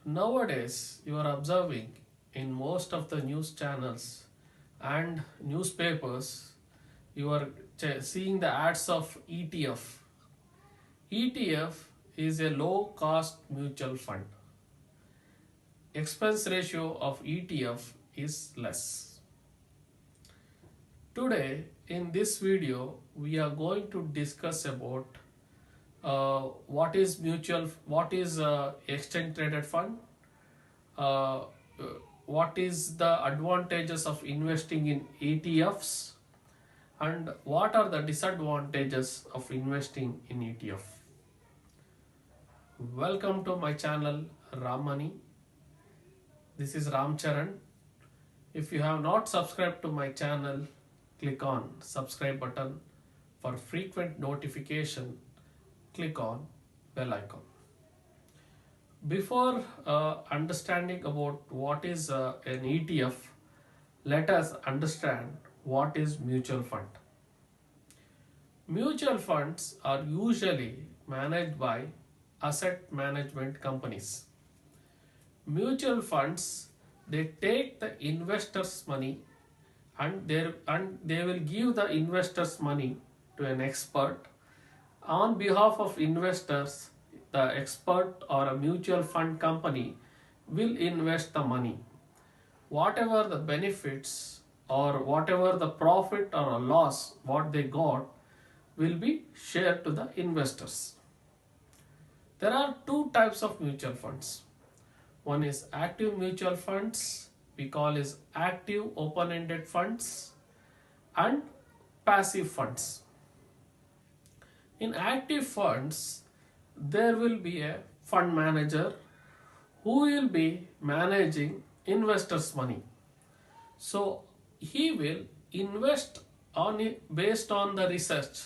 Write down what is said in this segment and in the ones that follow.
Nowadays, you are observing in most of the news channels and newspapers, you are seeing the ads of ETF. ETF is a low cost mutual fund. Expense ratio of ETF is less. Today, in this video, we are going to discuss about what is exchange traded fund, uh, what is the advantages of investing in ETFs, and what are the disadvantages of investing in ETF. Welcome to my channel Ramani. This is Ram Charan. If you have not subscribed to my channel, click on subscribe button. For frequent notification, click on bell icon. Before understanding about what is an ETF, let us understand what is mutual fund. Mutual funds are usually managed by asset management companies. Mutual funds, they take the investors' money and they will give the investors' money to an expert. On behalf of investors, the expert or a mutual fund company will invest the money. Whatever the benefits or whatever the profit or a loss what they got will be shared to the investors. There are two types of mutual funds. One is active mutual funds, we call is active open-ended funds, and passive funds. In active funds, there will be a fund manager who will be managing investors' money. So he will invest on it based on the research.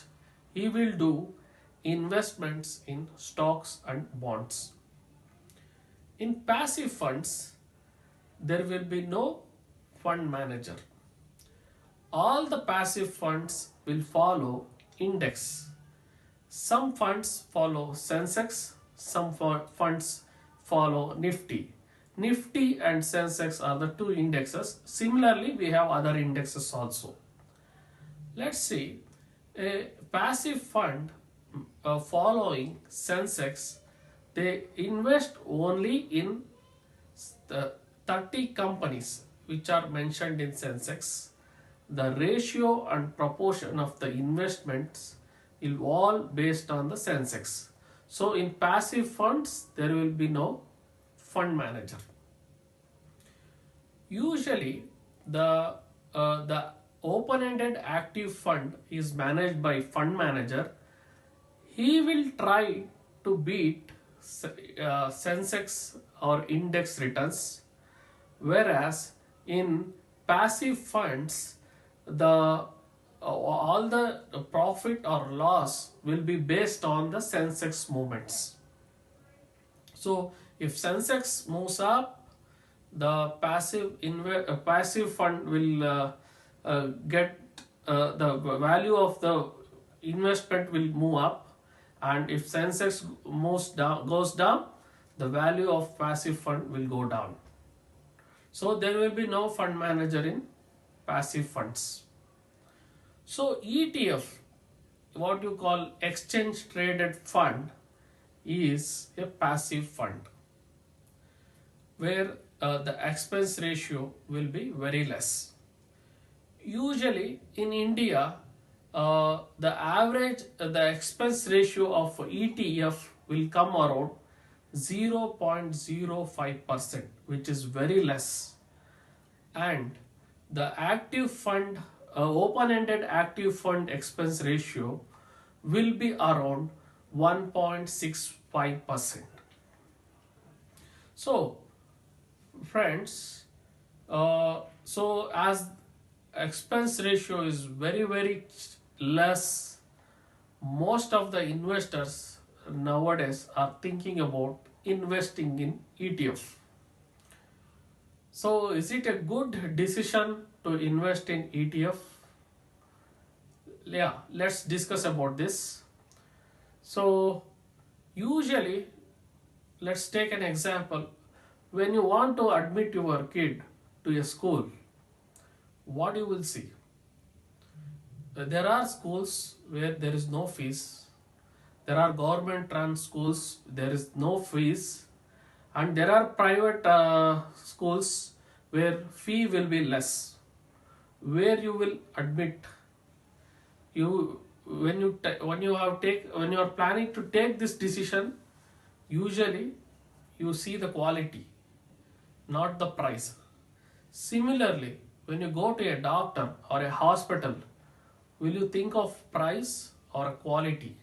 He will do investments in stocks and bonds. In passive funds, there will be no fund manager. All the passive funds will follow index. Some funds follow Sensex, some funds follow Nifty. Nifty and Sensex are the two indexes. Similarly, we have other indexes also. Let's see, a passive fund following Sensex, they invest only in the 30 companies which are mentioned in Sensex. The ratio and proportion of the investments is all based on the Sensex. So in passive funds, there will be no fund manager. Usually, the open-ended active fund is managed by fund manager. He will try to beat Sensex or index returns, whereas in passive funds, the all the profit or loss will be based on the Sensex movements. So if Sensex moves up, the passive fund will get the value of the investment will move up, and if Sensex goes down, the value of passive fund will go down. So there will be no fund manager in passive funds. So ETF, what you call exchange traded fund, is a passive fund where the expense ratio will be very less. Usually in India, the expense ratio of ETF will come around 0.05%, which is very less, and the active fund open-ended active fund expense ratio will be around 1.65%. So friends, so as expense ratio is very less, most of the investors nowadays are thinking about investing in ETF. So is it a good decision to invest in ETF? Yeah, let's discuss about this. So usually, let's take an example. when you want to admit your kid to a school, what you will see? There are schools where there is no fees. There are government run schools, there is no fees. And there are private schools where fee will be less. Where you will admit, you when you are planning to take this decision, usually you see the quality, not the price. Similarly, when you go to a doctor or a hospital, will you think of price or quality?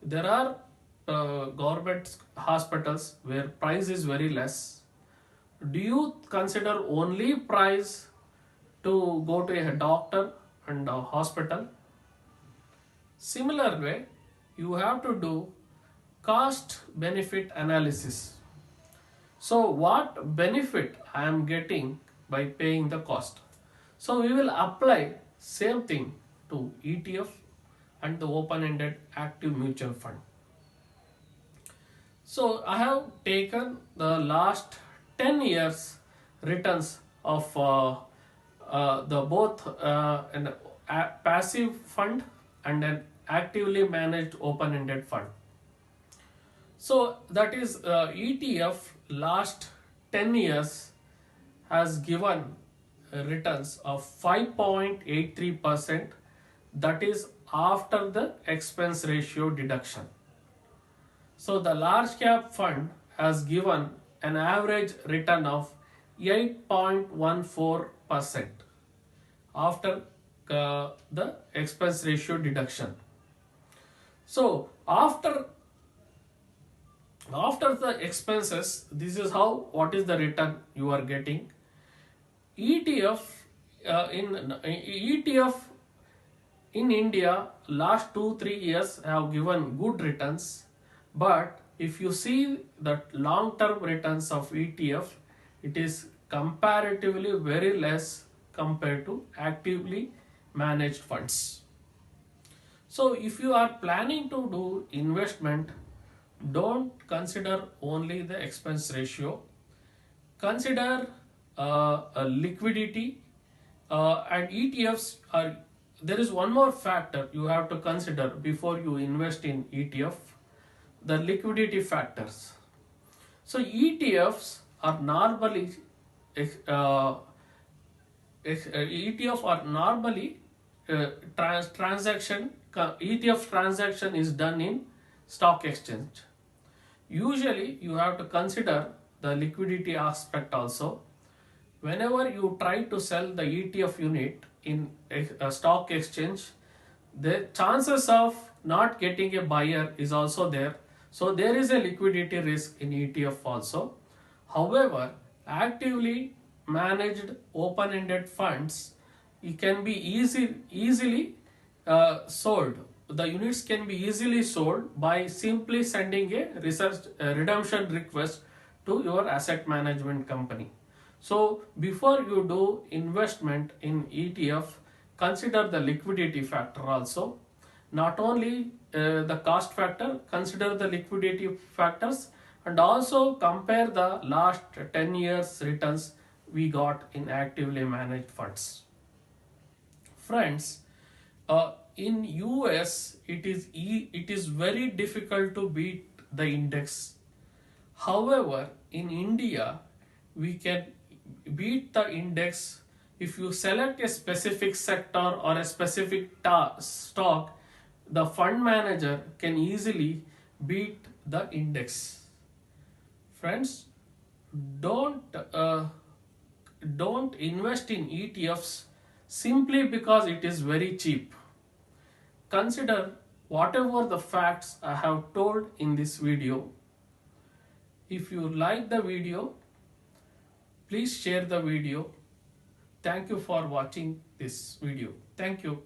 There are government hospitals where price is very less. Do you consider only price to go to a doctor and a hospital? Similar way, you have to do cost benefit analysis. So what benefit I am getting by paying the cost? So we will apply same thing to ETF and the open-ended active mutual fund. So I have taken the last 10 years returns of the both an passive fund and an actively managed open-ended fund. So that is ETF last 10 years has given returns of 5.83%, that is after the expense ratio deduction. So the large cap fund has given an average return of 8.14% after the expense ratio deduction. So after the expenses, this is what is the return you are getting. ETF in India last 2-3 years have given good returns, but if you see the long-term returns of ETF, it is comparatively very less compared to actively managed funds. So if you are planning to do investment, don't consider only the expense ratio. Consider liquidity and ETFs are. There is one more factor you have to consider before you invest in ETF: the liquidity factors. So ETFs are normally transaction. ETF transaction is done in stock exchange. Usually you have to consider the liquidity aspect also. Whenever you try to sell the ETF unit in a stock exchange, the chances of not getting a buyer is also there. So there is a liquidity risk in ETF also. However, actively managed open-ended funds, it can be easily sold. The units can be easily sold by simply sending a redemption request to your asset management company. So before you do investment in ETF, consider the liquidity factor also. Not only the cost factor, consider the liquidity factors and also compare the last 10 years returns we got in actively managed funds. Friends, in US it is very difficult to beat the index. However, in India we can beat the index if you select a specific sector or a specific stock. The fund manager can easily beat the index. Friends, don't invest in ETFs simply because it is very cheap. Consider whatever the facts I have told in this video. If you like the video, please share the video. Thank you for watching this video. Thank you.